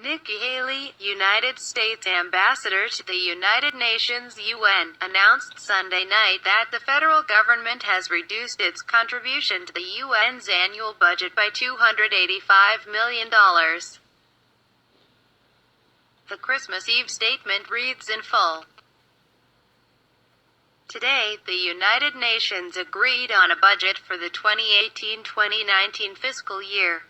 Nikki Haley, United States Ambassador to the United Nations (UN), announced Sunday night that the federal government has reduced its contribution to the UN's annual budget by $285 million. The Christmas Eve statement reads in full. Today, the United Nations agreed on a budget for the 2018-2019 fiscal year.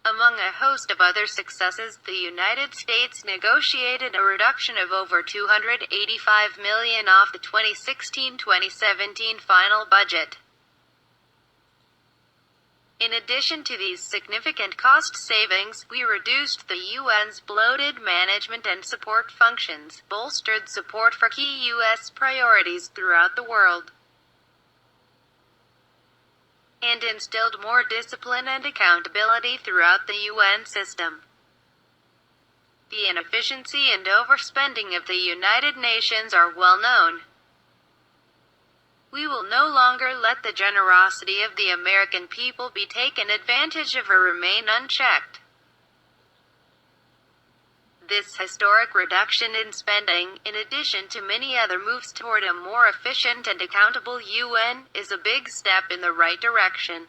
Among a host of other successes, the United States negotiated a reduction of over $285 million off the 2016-2017 final budget. In addition to these significant cost savings, we reduced the UN's bloated management and support functions, bolstered support for key U.S. priorities throughout the world, and instilled more discipline and accountability throughout the UN system. The inefficiency and overspending of the United Nations are well known. We will no longer let the generosity of the American people be taken advantage of or remain unchecked. This historic reduction in spending, in addition to many other moves toward a more efficient and accountable UN, is a big step in the right direction.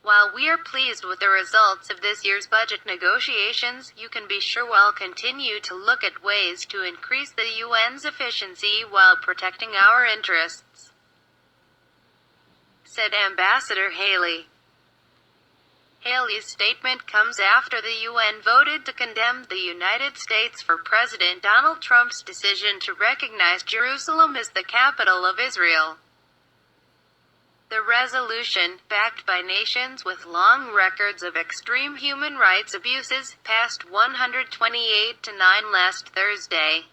While we are pleased with the results of this year's budget negotiations, you can be sure we'll continue to look at ways to increase the UN's efficiency while protecting our interests, said Ambassador Haley. Haley's statement comes after the UN voted to condemn the United States for President Donald Trump's decision to recognize Jerusalem as the capital of Israel. The resolution, backed by nations with long records of extreme human rights abuses, passed 128 to 9 last Thursday.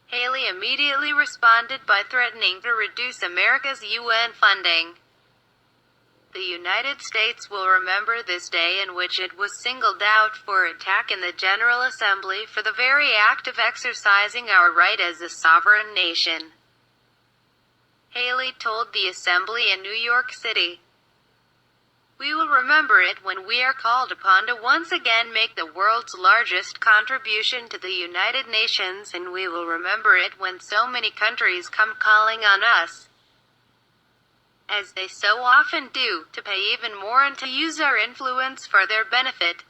Haley immediately responded by threatening to reduce America's UN funding. The United States will remember this day in which it was singled out for attack in the General Assembly for the very act of exercising our right as a sovereign nation, Haley told the Assembly in New York City. We will remember it when we are called upon to once again make the world's largest contribution to the United Nations, and we will remember it when so many countries come calling on us, as they so often do, to pay even more and to use our influence for their benefit.